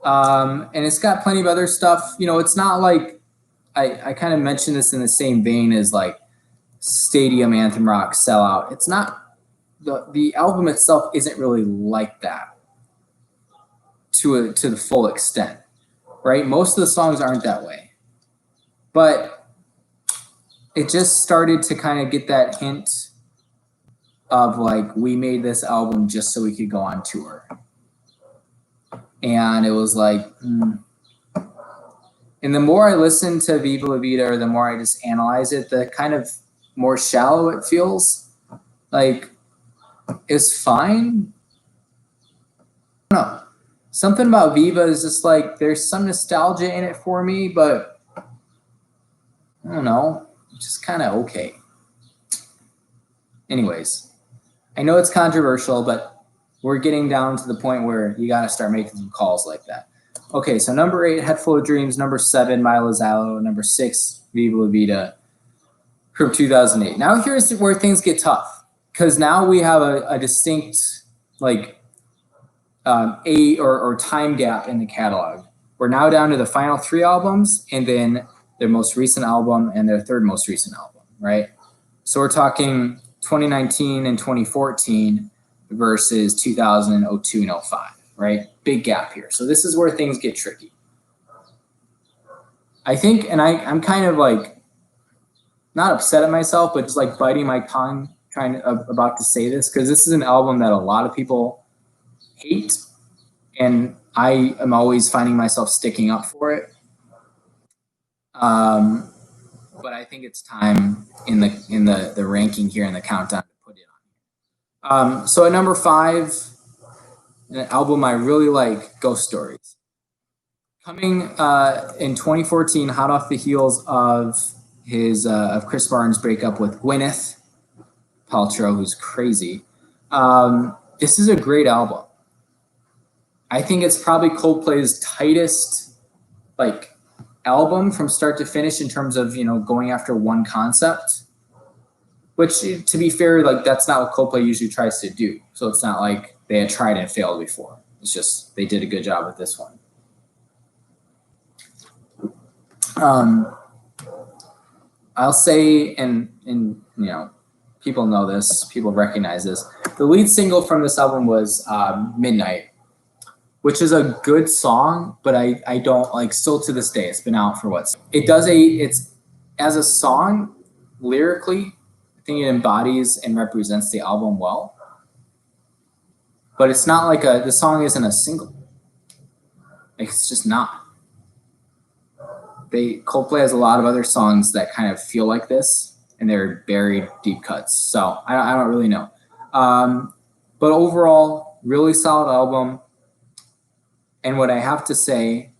And it's got plenty of other stuff. It's not like, I kind of mentioned this in the same vein as like stadium anthem rock sellout. It's not the album itself isn't really like that to the full extent, right? Most of the songs aren't that way, but it just started to kind of get that hint of like, we made this album just so we could go on tour. And it was like, And the more I listen to Viva La Vida, or the more I just analyze it, the kind of more shallow it feels. Like, it's fine. I don't know. Something about Viva is just like, there's some nostalgia in it for me, but I don't know, it's just kind of okay. Anyways, I know it's controversial, but we're getting down to the point where you got to start making some calls like that. Okay, so number 8, Head Full of Dreams. Number 7, My Lozalo. Number 6, Viva La Vida from 2008. Now here's where things get tough, because now we have a distinct like age or time gap in the catalog. We're now down to the final 3 albums, and then their most recent album and their third most recent album, right? So we're talking 2019 and 2014 versus 2002 and 05, right? Big gap here. So this is where things get tricky. I think, and I'm kind of like not upset at myself, but just like biting my tongue about to say this, because this is an album that a lot of people hate, and I am always finding myself sticking up for it. But I think it's time in the ranking here in the countdown to put it on. So at number 5, an album I really like, Ghost Stories. Coming in 2014, hot off the heels of Chris Martin's breakup with Gwyneth Paltrow, who's crazy. This is a great album. I think it's probably Coldplay's tightest like album from start to finish in terms of, going after one concept, which, to be fair, like that's not what Coldplay usually tries to do. So it's not like they had tried and failed before. It's just they did a good job with this one. I'll say, and people know this, people recognize this. The lead single from this album was Midnight, which is a good song, but I don't like, still to this day, it's been out for what? It's as a song, lyrically, I think it embodies and represents the album well. But it's not like the song isn't a single. Like, it's just not. Coldplay has a lot of other songs that kind of feel like this, and they're buried deep cuts. So I don't really know. But overall, really solid album. And what I have to say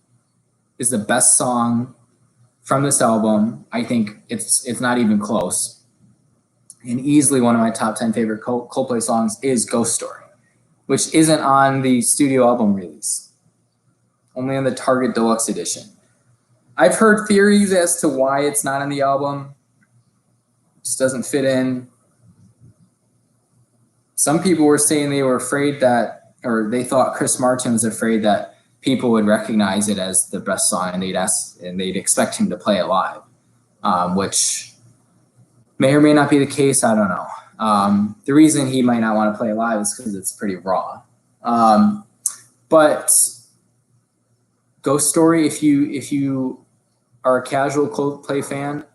is the best song from this album. I think it's not even close. And easily one of my top 10 favorite Coldplay songs is Ghost Story, which isn't on the studio album release, only on the Target Deluxe Edition. I've heard theories as to why it's not on the album. It just doesn't fit in. Some people were saying they were afraid that, or they thought Chris Martin was afraid that people would recognize it as the best song, and they'd expect him to play it live, which may or may not be the case. I don't know. The reason he might not want to play it live is because it's pretty raw. But Ghost Story, if you are a casual Coldplay fan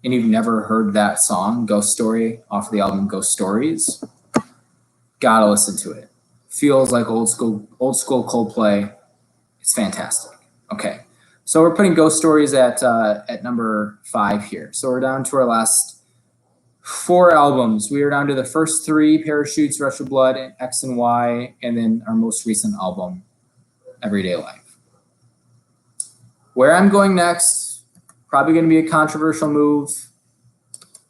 and you've never heard that song, Ghost Story, off the album Ghost Stories, gotta listen to it. Feels like old school Coldplay. It's fantastic. Okay, so we're putting Ghost Stories at number 5 here. So we're down to our last 4 albums. We are down to the first 3: Parachutes, Rush of Blood, X and Y, and then our most recent album, Everyday Life. Where I'm going next, probably going to be a controversial move,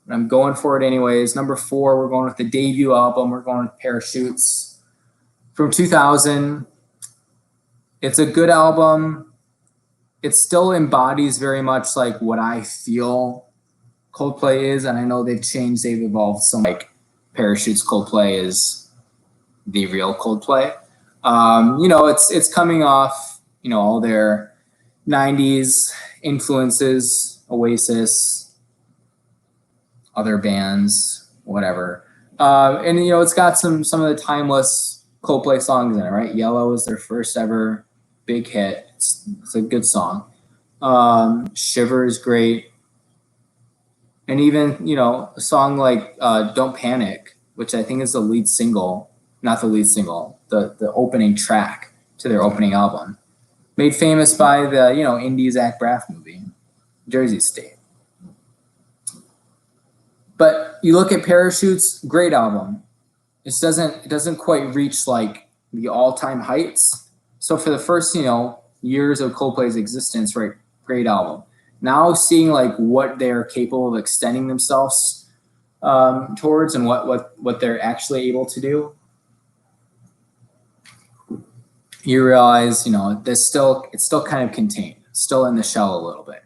but I'm going for it anyways. Number 4, we're going with the debut album. We're going with Parachutes from 2000. It's a good album. It still embodies very much like what I feel Coldplay is, and I know they've changed, they've evolved. So like Parachutes Coldplay is the real Coldplay. It's coming off, all their 90s influences, Oasis, other bands, whatever. And it's got some of the timeless Coldplay songs in it, right? Yellow is their first ever big hit. It's a good song. Shiver is great. And even, a song like Don't Panic, which I think is the lead single, not the lead single, the opening track to their opening album, made famous by the, indie Zach Braff movie, Jersey State. But you look at Parachutes, great album. It doesn't quite reach like the all-time heights. So for the first, years of Coldplay's existence, right, great album. Now seeing like what they're capable of extending themselves towards and what they're actually able to do, you realize, it's still kind of contained, still in the shell a little bit.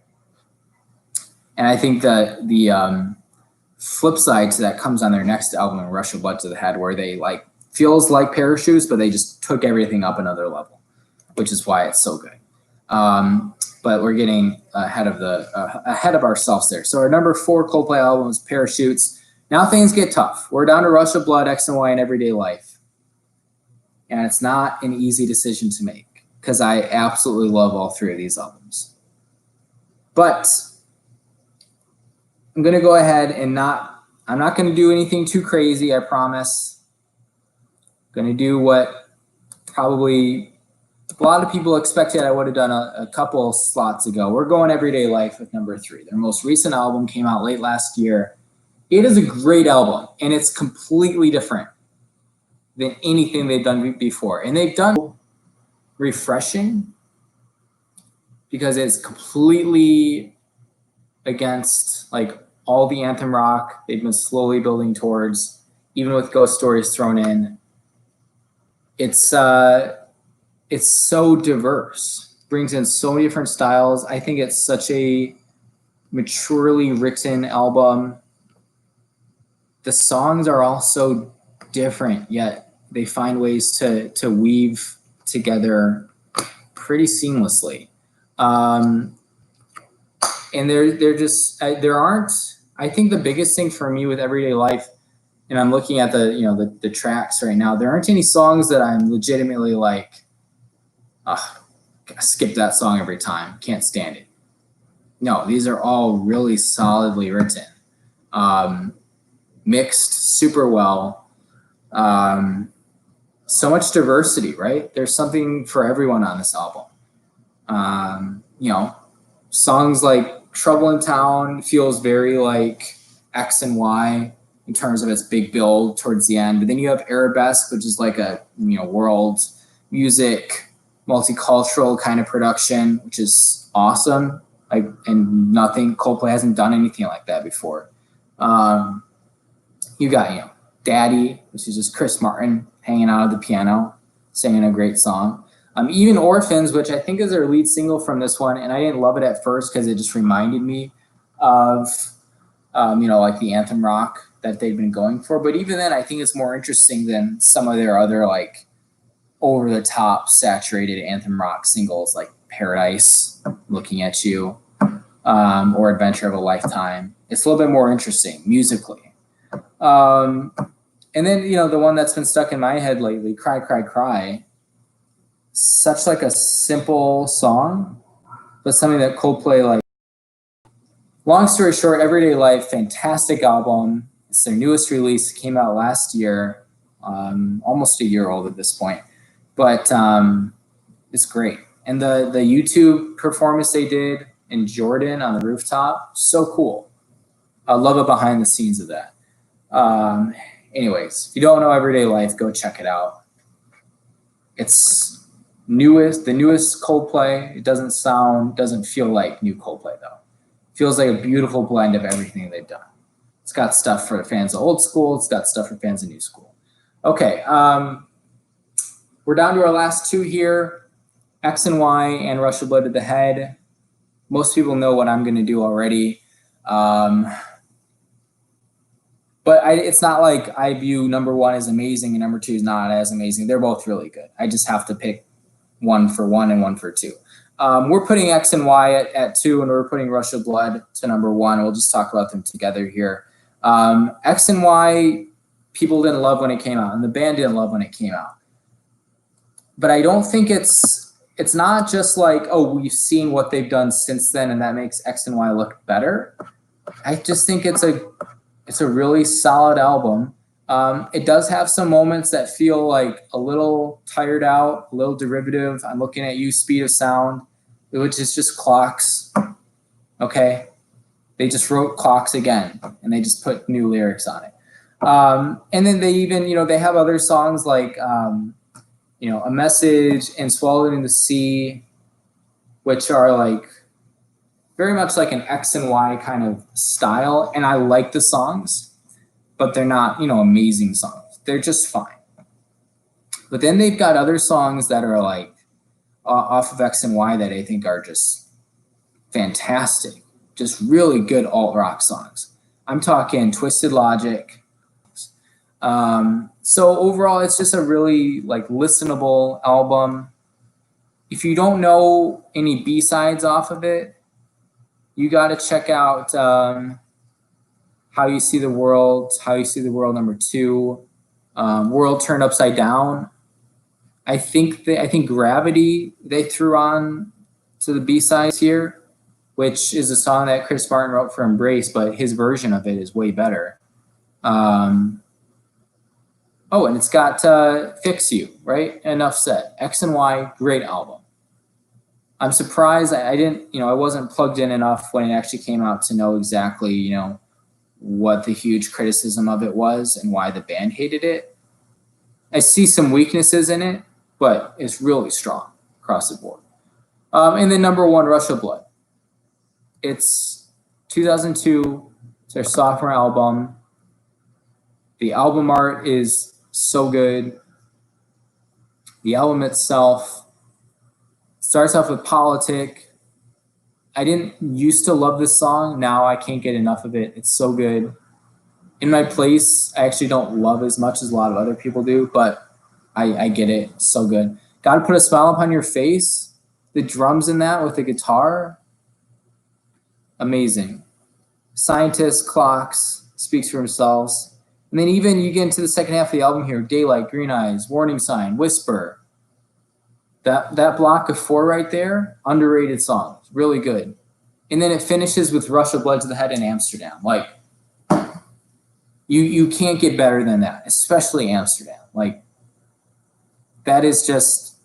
And I think that the flip side to that comes on their next album, Rush of Blood to the Head, where they feels like Parachutes, but they just took everything up another level, which is why it's so good. But we're getting ahead of ourselves there. So our number 4 Coldplay album is Parachutes. Now things get tough. We're down to Rush of Blood, X and Y, and Everyday Life. And it's not an easy decision to make because I absolutely love all 3 of these albums. But I'm going to go ahead and I'm not going to do anything too crazy, I promise. I'm going to do what probably a lot of people expected I would have done a couple slots ago. We're going Everyday Life with number 3. Their most recent album came out late last year. It is a great album, and it's completely different than anything they've done before. And they've done refreshing because it's completely against all the anthem rock they've been slowly building towards, even with Ghost Stories thrown in. It's so diverse, brings in so many different styles. I think it's such a maturely written album. The songs are all so different, yet they find ways to weave together pretty seamlessly. And I think the biggest thing for me with Everyday Life, and I'm looking at the tracks right now, there aren't any songs that I'm legitimately skip that song every time, can't stand it. No, these are all really solidly written, mixed super well. So much diversity, right? There's something for everyone on this album. Songs like Trouble in Town feels very like X and Y in terms of its big build towards the end. But then you have Arabesque, which is like a world music, multicultural kind of production, which is awesome. And Coldplay hasn't done anything like that before. You got Daddy, which is just Chris Martin hanging out at the piano, singing a great song. Even Orphans, which I think is their lead single from this one, and I didn't love it at first because it just reminded me of, the anthem rock that they've been going for. But even then, I think it's more interesting than some of their other over-the-top saturated anthem rock singles like Paradise, Looking at You, or Adventure of a Lifetime. It's a little bit more interesting musically. And then, the one that's been stuck in my head lately, Cry, Cry, Cry. Such a simple song, but something that Coldplay Long story short, Everyday Life, fantastic album. It's their newest release. It came out last year, almost a year old at this point. But it's great. And the YouTube performance they did in Jordan on the rooftop, so cool. I love it behind the scenes of that. Anyways, if you don't know Everyday Life, go check it out. It's the newest Coldplay. It doesn't feel like new Coldplay though. It feels like a beautiful blend of everything they've done. It's got stuff for fans of old school. It's got stuff for fans of new school. Okay, we're down to our last 2 here, X and Y and Rush of Blood to the Head. Most people know what I'm going to do already. But it's not like I view number 1 as amazing and number 2 is not as amazing. They're both really good. I just have to pick 1 for 1 and 1 for 2. We're putting X and Y at 2, and we're putting Rush of Blood to number 1. We'll just talk about them together here. X and Y, people didn't love when it came out, and the band didn't love when it came out. But I don't think it's not just like, oh, we've seen what they've done since then, and that makes X and Y look better. I just think it's a really solid album. It does have some moments that feel like a little tired out, a little derivative. I'm looking at you, Speed of Sound, which is just clocks. Okay. They just wrote clocks again, and they just put new lyrics on it. And then they even, they have other songs like, A Message and Swallowed in the Sea, which are like very much like an X and Y kind of style. And I like the songs, but they're not, amazing songs. They're just fine. But then they've got other songs that are like off of X and Y that I think are just fantastic. Just really good alt rock songs. I'm talking Twisted Logic. So overall, it's just a really like listenable album. If you don't know any B-sides off of it, you got to check out How You See the World, How You See the World #2, World Turned Upside Down. I think Gravity they threw on to the B-sides here, which is a song that Chris Martin wrote for Embrace, but his version of it is way better. And it's got Fix You, right? Enough Said. X and Y, great album. I'm surprised I didn't, I wasn't plugged in enough when it actually came out to know exactly, what the huge criticism of it was and why the band hated it. I see some weaknesses in it, but it's really strong across the board. And then #1, Rush of Blood. It's 2002. It's their sophomore album. The album art is so good. The album itself starts off with Politic. I didn't used to love this song. Now I can't get enough of it. It's so good. In My Place, I actually don't love as much as a lot of other people do, but I get it. It's so good. Gotta Put a Smile Upon Your Face. The drums in that with the guitar, amazing. Scientists, Clocks, speaks for themselves. And then even you get into the second half of the album here, Daylight, Green Eyes, Warning Sign, Whisper. That block of 4 right there, underrated song, really good. And then it finishes with Rush of Blood to the Head in Amsterdam. Like, you can't get better than that, especially Amsterdam. Like, that is just,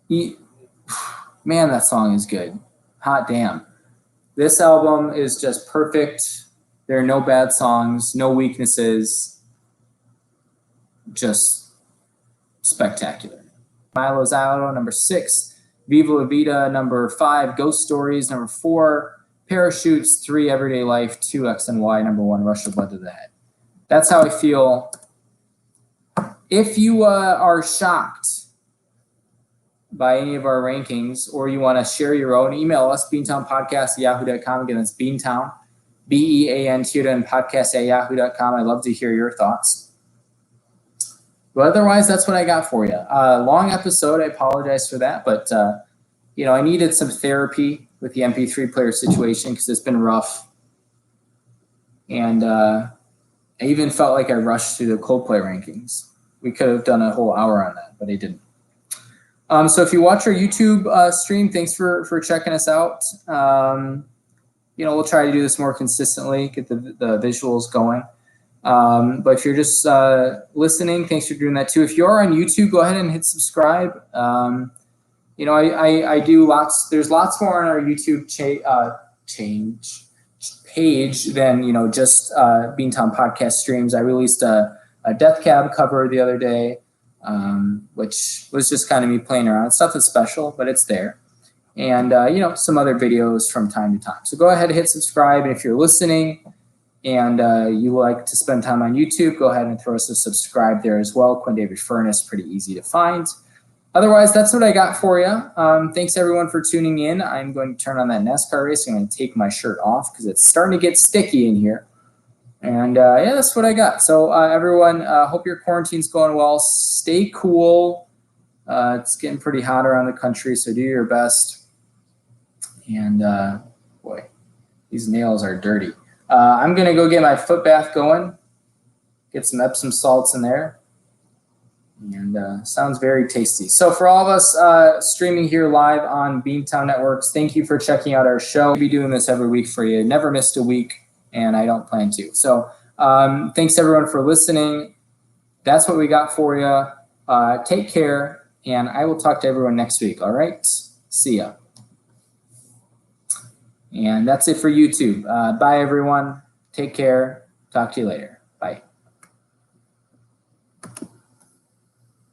man, that song is good. Hot damn. This album is just perfect. There are no bad songs, no weaknesses. Just spectacular. Milo Zalo, #6. Viva La Vida, #5. Ghost Stories, #4. Parachutes, 3. Everyday Life, 2. X and Y, #1. Rush of Blood to the Head. That's how I feel. If you are shocked by any of our rankings, or you want to share your own, email us, beantownpodcast@yahoo.com. Again, that's Beantown, BEANTOWN podcast@yahoo.com. I'd love to hear your thoughts. But otherwise, that's what I got for you. Long episode. I apologize for that. But, I needed some therapy with the MP3 player situation because it's been rough. And I even felt like I rushed through the Coldplay rankings. We could have done a whole hour on that, but I didn't. So if you watch our YouTube stream, thanks for checking us out. We'll try to do this more consistently, get the visuals going. But if you're just listening, thanks for doing that too. If you are on YouTube, go ahead and hit subscribe. I do lots. There's lots more on our YouTube page than just Beantown podcast streams. I released a Death Cab cover the other day, which was just kind of me playing around. It's nothing special, but it's there. And some other videos from time to time. So go ahead and hit subscribe. And if you're listening and you like to spend time on YouTube, go ahead and throw us a subscribe there as well. Quinn David Furness, pretty easy to find. Otherwise, that's what I got for you. Thanks, everyone, for tuning in. I'm going to turn on that NASCAR race. I'm going to take my shirt off because it's starting to get sticky in here. And, that's what I got. So, everyone, hope your quarantine's going well. Stay cool. It's getting pretty hot around the country, so do your best. And, boy, these nails are dirty. I'm going to go get my foot bath going, Get some Epsom salts in there. And sounds very tasty. So for all of us streaming here live on Beantown Networks, thank you for checking out our show. We'll be doing this every week for you. Never missed a week, and I don't plan to. So thanks everyone for listening. That's what we got for you. Take care, and I will talk to everyone next week. All right? See ya. And that's it for YouTube. Bye, everyone. Take care. Talk to you later.